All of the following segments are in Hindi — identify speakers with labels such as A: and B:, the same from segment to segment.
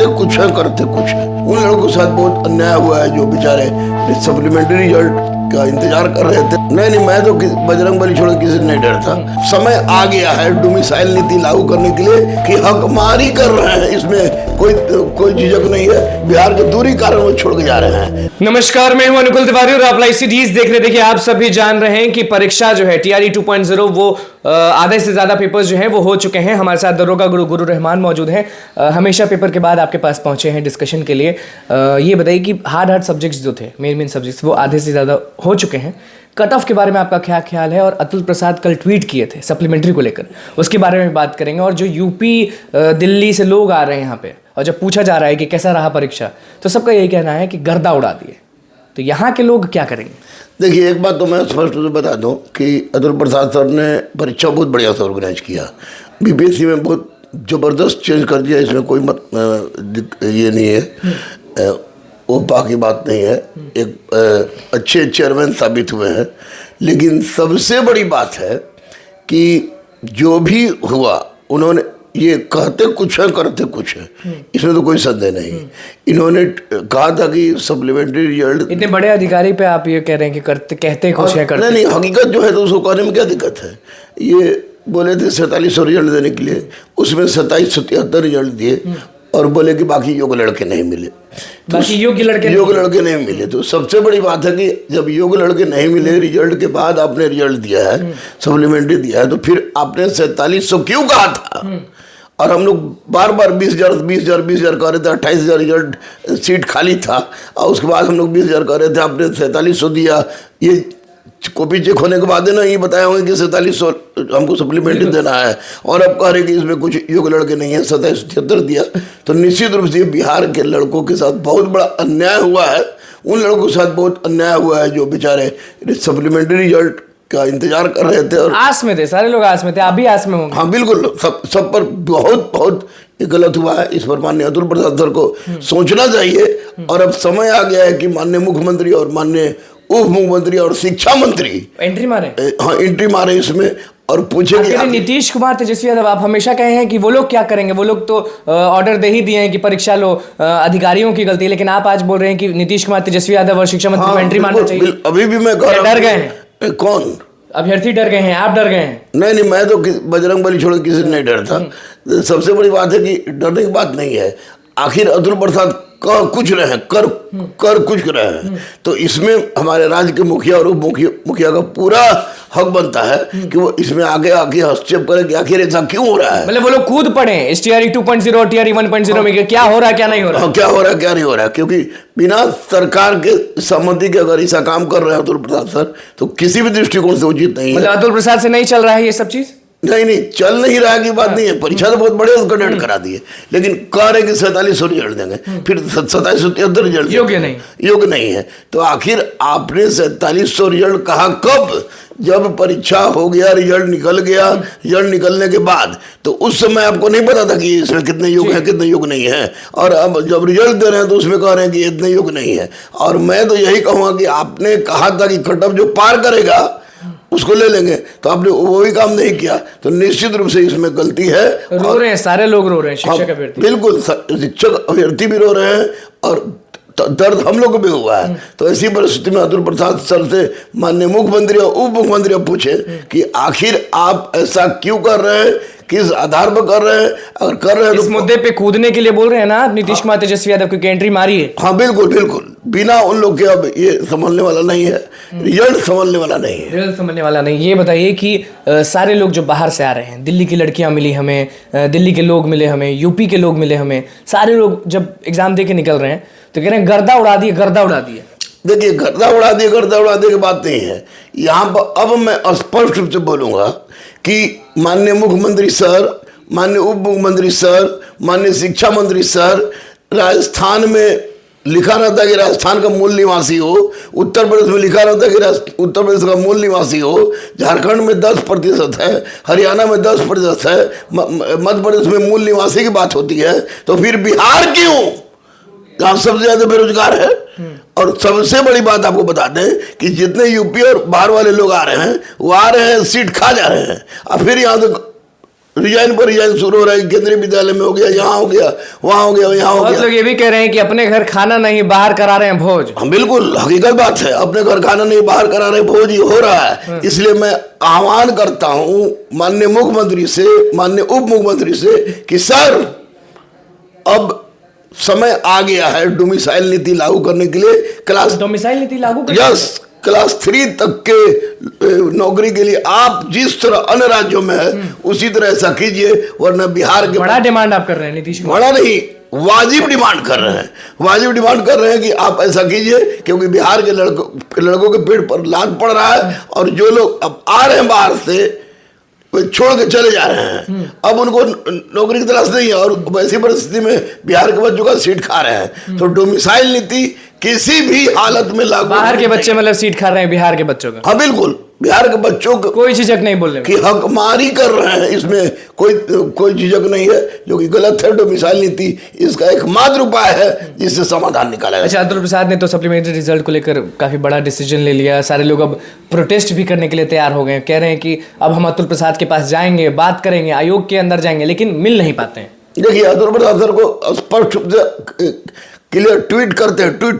A: कहते कुछ है करते कुछ है। उन लड़कों के साथ बहुत अन्याय हुआ है जो बेचारे सप्लीमेंट्री रिजल्ट का इंतजार कर रहे थे। नहीं, मैं तो बजरंगबली छोड़ किसी से नहीं डरता। समय आ गया है डोमिसाइल नीति लागू करने के लिए कि हकमारी कर रहे हैं, इसमें कोई झिझक नहीं है। बिहार के दूरी कारण वो छोड़ के जा रहे हैं।
B: नमस्कार, मैं हूं अनुकुल तिवारी और आप लाइव सीरीज देख रहे थे। देखिए, आप सभी जान रहे हैं कि परीक्षा जो है TRE 2.0 वो आधे से ज्यादा पेपर्स जो हैं वो हो चुके हैं। हमारे साथ दरोगा गुरु रहमान मौजूद हैं। हमेशा पेपर के बाद आपके पास पहुंचे हैं डिस्कशन के लिए। ये बताइए कि हार्ड सब्जेक्ट्स जो थे, मेन सब्जेक्ट्स, वो आधे से ज्यादा हो चुके हैं। कट ऑफ के बारे में आपका क्या ख्याल है? और अतुल प्रसाद कल ट्वीट किए थे सप्लीमेंट्री को लेकर, उसके बारे में बात करेंगे। और जो यूपी दिल्ली से लोग आ रहे हैं यहाँ पे, और जब पूछा जा रहा है कि कैसा रहा परीक्षा, तो सबका यही कहना है कि गर्दा उड़ा दिए। तो यहाँ के लोग क्या करेंगे?
A: देखिए, एक बात तो मैं स्पष्ट रूप से बता दूं कि अतुल प्रसाद सर ने परीक्षा बहुत बढ़िया से ऑर्गेनाइज किया। BPSC में बहुत ज़बरदस्त चेंज कर दिया, इसमें कोई ये नहीं है, वो बाकी बात नहीं है। एक अच्छे चेयरमैन साबित हुए हैं। लेकिन सबसे बड़ी बात है कि जो भी हुआ, उन्होंने ये कहते कुछ है करते कुछ है, इसमें तो कोई संदेह नहीं। इन्होंने कहा था कि सप्लीमेंट्री रिजल्ट, इतने
B: बड़े अधिकारी पे आप ये कह रहे हैं कि कहते कुछ है करते
A: नहीं, हकीकत जो है तो उसको कहने में क्या दिक्कत है। ये बोले थे 4700 रिजल्ट देने के लिए, उसमें 2773 रिजल्ट दिए और बोले कि बाकी योग्य लड़के नहीं मिले।
B: बाकी योग्य लड़के
A: नहीं मिले। तो सबसे बड़ी बात है कि जब योग्य लड़के नहीं मिले, रिजल्ट के बाद आपने रिजल्ट दिया है, सप्लीमेंट्री दिया है, तो फिर आपने 4700 क्यों कहा था? और हम लोग बार 20,000 कह रहे थे। 28,000 रिजल्ट सीट खाली था और उसके बाद हम लोग 20,000 कह रहे थे। आपने 4700 दिया। ये कॉपी चेक होने के बाद है ना, ये बताया होंगे कि 4700 हमको सप्लीमेंट्री देना है, और अब कह रहे कि इसमें कुछ योग्य लड़के नहीं है, 2773 दिया। तो निश्चित रूप से बिहार के लड़कों के साथ बहुत बड़ा अन्याय हुआ है। उन लड़कों के साथ बहुत अन्याय हुआ है जो बेचारे सप्लीमेंट्री रिजल्ट का इंतजार कर रहे थे और
B: आस में थे। सारे लोग आस में थे, आप भी आस में होंगे।
A: हाँ बिल्कुल, सब पर बहुत गलत हुआ है। इस पर माननीय अतुल प्रसाद सर को सोचना चाहिए। और अब समय आ गया है कि माननीय मुख्यमंत्री और माननीय उप मुख्यमंत्री और शिक्षा मंत्री
B: एंट्री मारे।
A: हाँ, एंट्री मारे इसमें और पूछे कि
B: नीतीश कुमार, तेजस्वी यादव, आप हमेशा कहे हैं कि वो लोग क्या करेंगे, वो लोग तो ऑर्डर दे ही दिए हैं कि परीक्षा लो, अधिकारियों की गलती। लेकिन आप आज बोल रहे हैं कि नीतीश कुमार, तेजस्वी यादव और शिक्षा मंत्री को एंट्री मारना चाहिए।
A: अभी भी मैं
B: डर गए हैं।
A: कौन
B: अभ्यर्थी डर गए हैं? आप डर गए हैं?
A: नहीं, मैं तो बजरंगबली छोड़ किसी से नहीं डरता। सबसे बड़ी बात है कि डरने की बात नहीं है। आखिर अतुल प्रसाद कह कुछ रहे हैं, कर कुछ रहे हैं। तो इसमें हमारे राज्य के मुखिया और उप मुखिया का पूरा हक बनता है कि वो इसमें आगे हस्तक्षेप करें कि आखिर ऐसा क्यों हो रहा है।
B: मतलब वो लोग खुद पढ़े इस TRE 2.0 और TRE 1.0 में क्या हो रहा है, क्या नहीं हो रहा है।
A: क्या हो रहा है, क्या नहीं हो रहा है। क्योंकि बिना सरकार के सहमति के अगर ऐसा काम कर रहे हैं अतुल प्रसाद सर, तो किसी भी दृष्टिकोण से उचित नहीं है।
B: मतलब अतुल प्रसाद से नहीं चल रहा है ये सब चीज?
A: नहीं, चल नहीं रहा की बात नहीं है। परीक्षा तो बहुत बड़े कंडक्ट करा दिए, लेकिन कह रहे कि 4700 रिजल्ट देंगे, फिर 2773 रिजल्ट योग्य नहीं है। तो आखिर आपने 4700 रिजल्ट कहा कब? जब परीक्षा हो गया, रिजल्ट निकल गया। रिजल्ट निकलने के बाद तो उस समय आपको नहीं पता था कि इसमें कितने योग्य हैं, कितने योग्य नहीं है। और अब जब रिजल्ट दे रहे हैं तो उसमें कह रहे हैं कि इतने योग्य नहीं है। और मैं तो यही कहूँगा कि आपने कहा था कि कट ऑफ जो पार करेगा उसको ले लेंगे, तो आपने वो भी काम नहीं किया। तो निश्चित रूप से इसमें गलती है।
B: रो रहे हैं, सारे लोग रो रहे हैं, शिक्षक अभ्यर्थी।
A: बिल्कुल, शिक्षक अभ्यर्थी भी रो रहे हैं और दर्द हम लोग को भी हुआ है। तो ऐसी परिस्थिति में अतुल प्रसाद सर से माननीय मुख्यमंत्री और उप मुख्यमंत्री पूछे कि आखिर आप ऐसा क्यों कर रहे हैं, किस आधार पर कर रहे हैं। अगर कर रहे हैं
B: इस मुद्दे पे कूदने के लिए बोल रहे हैं ना आप, नीतीश कुमार, तेजस्वी यादव, क्योंकि एंट्री मारी है।
A: हाँ बिल्कुल, बिना उन लोग के अब ये संभलने वाला नहीं है, रिजल्ट संभलने वाला नहीं है।
B: ये बताइए कि सारे लोग जो बाहर से आ रहे हैं, दिल्ली की लड़कियां मिली हमें, दिल्ली के लोग मिले हमें, यूपी के लोग मिले हमें, सारे लोग जब एग्जाम दे के निकल रहे हैं तो कह रहे हैं गर्दा उड़ा दिए।
A: देखिए, गर्दा उड़ा दिए की बात नहीं है यहाँ पर। अब मैं स्पष्ट रूप से बोलूँगा कि माननीय मुख्यमंत्री सर, माननीय उप मुख्यमंत्री सर, माननीय शिक्षा मंत्री सर, राजस्थान में लिखा रहता है कि राजस्थान का मूल निवासी हो, उत्तर प्रदेश में लिखा रहता है कि उत्तर प्रदेश का मूल निवासी हो, झारखंड में 10% है, हरियाणा में 10% है, मध्य प्रदेश में मूल निवासी की बात होती है। तो फिर बिहार क्यों, जहाँ सबसे ज्यादा बेरोजगार है। और सबसे बड़ी बात आपको बता दें कि जितने यूपी और बाहर वाले लोग आ रहे हैं, वो आ रहे हैं, सीट खा जा रहे हैं। और फिर यहाँ तो रिजाइन पर रिजाइन शुरू हो रहा है। केंद्रीय विद्यालय में हो गया, यहाँ हो गया, वहाँ हो गया, यहाँ हो
B: बहुत
A: गया।
B: लोग ये भी कह रहे हैं कि अपने घर खाना नहीं बाहर करा रहे हैं भोज।
A: हाँ बिल्कुल हकीकत बात है, अपने घर खाना नहीं बाहर करा रहे, भोज ही हो रहा है। इसलिए मैं आह्वान करता हूँ माननीय मुख्यमंत्री से, माननीय उप मुख्यमंत्री से कि सर अब समय आ गया है डोमिसाइल नीति लागू करने के लिए। क्लास
B: डोमिसाइल नीति लागू कर
A: यस क्लास 3 तक के नौकरी के लिए आप जिस तरह अन्य राज्यों में है उसी तरह ऐसा कीजिए, वरना बिहार के
B: बड़ा डिमांड आप कर रहे हैं नीतीश कुमार।
A: बड़ा नहीं, वाजिब डिमांड कर रहे हैं, वाजिब डिमांड कर रहे हैं कि आप ऐसा कीजिए, क्योंकि बिहार के लड़कों के पेट पर लाद पड़ रहा है और जो लोग अब आ रहे हैं बाहर से वे छोड़ के चले जा रहे हैं। अब उनको नौकरी की तलाश नहीं है और वैसी परिस्थिति में बिहार के बच्चों का सीट खा रहे हैं। तो डोमिसाइल नीति किसी भी हालत में लागू,
B: बाहर के बच्चे मतलब सीट खा रहे हैं बिहार के बच्चों का।
A: हाँ बिल्कुल, बिहार के बच्चों को
B: कोई झिझक नहीं बोलने में
A: कि हकमारी कर रहे हैं, इसमें कोई झिझक नहीं है, जो कि गलत है। डोमिसाइल नीति इसका एकमात्र उपाय है जिससे समाधान निकाला जाए।
B: अच्छा, अतुल प्रसाद ने तो सप्लीमेंट्री रिजल्ट को लेकर काफी बड़ा डिसीजन ले लिया। सारे लोग अब प्रोटेस्ट भी करने के लिए तैयार हो गए, कह रहे हैं कि अब हम अतुल प्रसाद के पास जाएंगे, बात करेंगे, आयोग के अंदर जाएंगे, लेकिन मिल नहीं पाते हैं।
A: देखिए अतुल प्रसाद सर को स्पष्ट रूप से क्लियर ट्वीट करते हैं, ट्वीट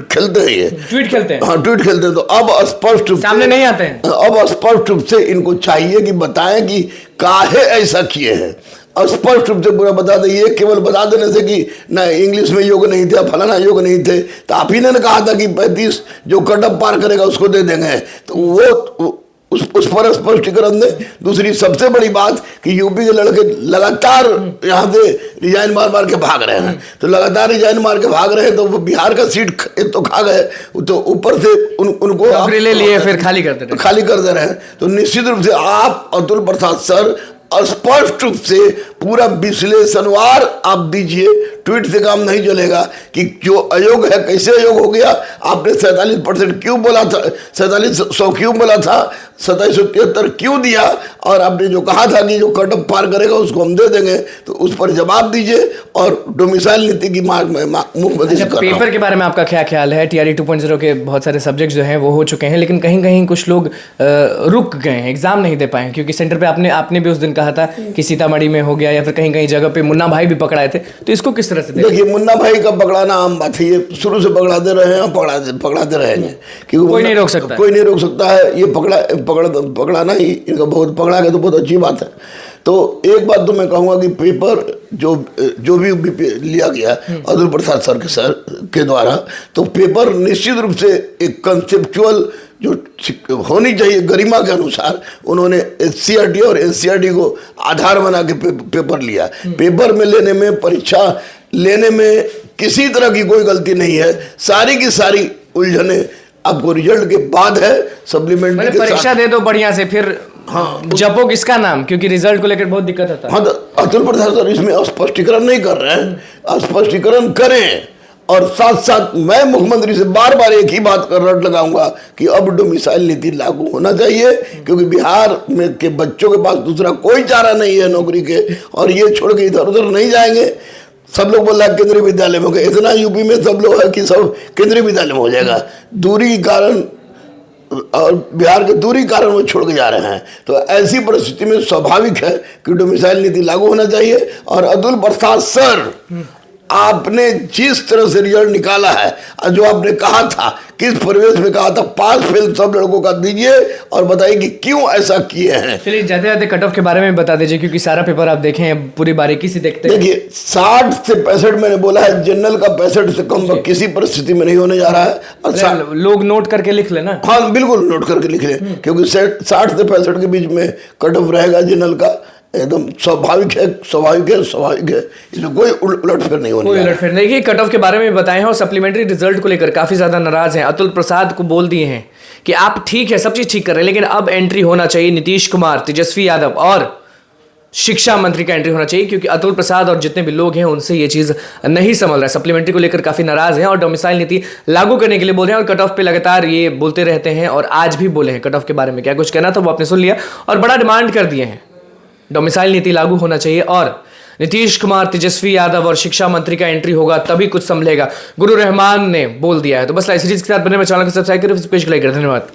A: खेलते हैं, ये
B: ट्वीट खेलते हैं।
A: हाँ ट्वीट खेलते हैं। तो अब स्पष्ट रूप
B: सामने नहीं आते हैं।
A: अब स्पष्ट रूप से इनको चाहिए कि बताएं कि काहे ऐसा किए हैं, और स्पष्ट रूप से पूरा बता दें। ये केवल बता देने से कि ना इंग्लिश में योग नहीं थे, फलाना योग नहीं थे, तो आप ही ने कहा था कि 35 जो कटअप पार करेगा उसको दे देंगे, तो वो उस पर स्पष्टीकरण दें। दूसरी सबसे बड़ी बात कि यूपी के लड़के लगातार यहाँ से रिजाइन मार के भाग रहे हैं, तो लगातार रिजाइन मार के भाग रहे हैं, तो वो बिहार का सीट एक तो खा गए, तो ऊपर से उनको
B: नौकरी ले लिए फिर खाली कर दे रहे हैं। तो निश्चित रूप से आप अतुल प्रसाद सर स्पष्ट रूप से पूरा विश्लेषणवार आप दीजिए, ट्वीट से काम नहीं चलेगा कि जो अयोग है कैसे अयोग हो गया, आपने 47% क्यों बोला था, 4700 क्यों बोला था, 2773 क्यों दिया, और आपने जो कहा था कि जो कटअप पार करेगा उसको हम दे देंगे, तो उस पर जवाब दीजिए। और डोमिसाइल नीति की मांग में मुख्यमंत्री से कर रहा हूं। पेपर के बारे में आपका क्या ख्याल है? TRE 2.0 के बहुत सारे सब्जेक्ट जो हैं वो हो चुके हैं, लेकिन कहीं कहीं कुछ लोग रुक गए हैं, एग्जाम नहीं दे पाए, क्योंकि सेंटर पे आपने भी उस दिन कहा था कि सीतामढ़ी में हो गया या फिर कहीं कहीं जगह पे मुन्ना भाई भी पकड़ाए थे, तो इसको किस तरह से
A: देखिए मुन्ना भाई का पकड़ाना आम बात है, ये शुरू से पकड़ाते रहे हैं, पकड़ाते रहेंगे, क्योंकि
B: कोई नहीं रोक सकता,
A: कोई नहीं रोक सकता है। ये पकड़ाना ही इनका बहुत पकड़ा गया तो बहुत अच्छी बात है। तो एक बात तो मैं कहूँगा कि पेपर जो भी लिया गया अतुल प्रसाद सर के द्वारा, तो पेपर निश्चित रूप से एक कंसेप्चुअल जो होनी चाहिए गरिमा के अनुसार उन्होंने SCRT और NCRT को आधार बना के पेपर लिया। पेपर में लेने में, परीक्षा लेने में किसी तरह की कोई गलती नहीं है। सारी की सारी उलझने आपको रिजल्ट के बाद है, सप्लीमेंट्री के
B: परीक्षा दे दो बढ़िया से, फिर
A: हाँ
B: जपो किसका नाम, क्योंकि रिजल्ट को लेकर बहुत दिक्कत होता है।
A: हाँ, तो अतुल प्रसाद सर इसमें स्पष्टीकरण नहीं कर रहे हैं, स्पष्टीकरण करें। और साथ साथ मैं मुख्यमंत्री से बार बार एक ही बात कर रट लगाऊंगा कि अब डोमिसाइल नीति लागू होना चाहिए, क्योंकि बिहार में के बच्चों के पास दूसरा कोई चारा नहीं है नौकरी के, और ये छोड़ के इधर उधर नहीं जाएंगे। सब लोग बोल रहा है केंद्रीय विद्यालय में हो गया, इतना यूपी में सब लोग है कि सब केंद्रीय विद्यालय में हो जाएगा। दूरी के कारण और बिहार के दूरी कारण वो छोड़ के जा रहे हैं। तो ऐसी परिस्थिति में स्वाभाविक है कि डोमिसाइल नीति लागू होना चाहिए। और अतुल प्रसाद सर, आपने जिस तरह से रिजल्ट निकाला है और जो आपने कहा था, किस परिवेश में कहा था, पास फेल सब लड़कों का दीजिए और बताइए कि क्यों ऐसा किए हैं।
B: चलिए जाते जाते कट ऑफ के बारे में बता दीजिए, क्योंकि सारा पेपर आप देखें हैं, पूरी बारीकी से देखते हैं।
A: देखिए 60 से 65 मैंने बोला है, जनरल का 65 से कम किसी परिस्थिति में नहीं होने जा रहा है। और
B: लोग नोट करके लिख लेना।
A: हाँ बिल्कुल नोट करके लिख लें, क्योंकि 60 से 65 के बीच में कट ऑफ रहेगा जनरल का, एकदम स्वाभाविक है। इसमें कोई उलटफेर नहीं होनी,
B: कोई उलटफेर नहीं। देखिए कट ऑफ के बारे में बताए हैं, और सप्लीमेंट्री रिजल्ट को लेकर काफी ज्यादा नाराज हैं। अतुल प्रसाद को बोल दिए हैं कि आप ठीक है, सब चीज ठीक कर रहे हैं, लेकिन अब एंट्री होना चाहिए नीतीश कुमार, तेजस्वी यादव और शिक्षा मंत्री का एंट्री होना चाहिए, क्योंकि अतुल प्रसाद और जितने भी लोग हैं उनसे ये चीज नहीं संभल रहा है। सप्लीमेंट्री को लेकर काफी नाराज हैं और डोमिसाइल नीति लागू करने के लिए बोल रहे हैं, और कट ऑफ पे लगातार ये बोलते रहते हैं, और आज भी बोले हैं। कट ऑफ के बारे में क्या कुछ कहना था वो आपने सुन लिया, और बड़ा डिमांड कर दिए हैं, डोमिसाइल नीति लागू होना चाहिए और नीतीश कुमार, तेजस्वी यादव और शिक्षा मंत्री का एंट्री होगा, तभी कुछ संभलेगा। गुरु रहमान ने बोल दिया है। तो बस लाइव सीरीज के साथ बने में चैनल को सब्सक्राइब करें, पेज को लाइक करें। धन्यवाद।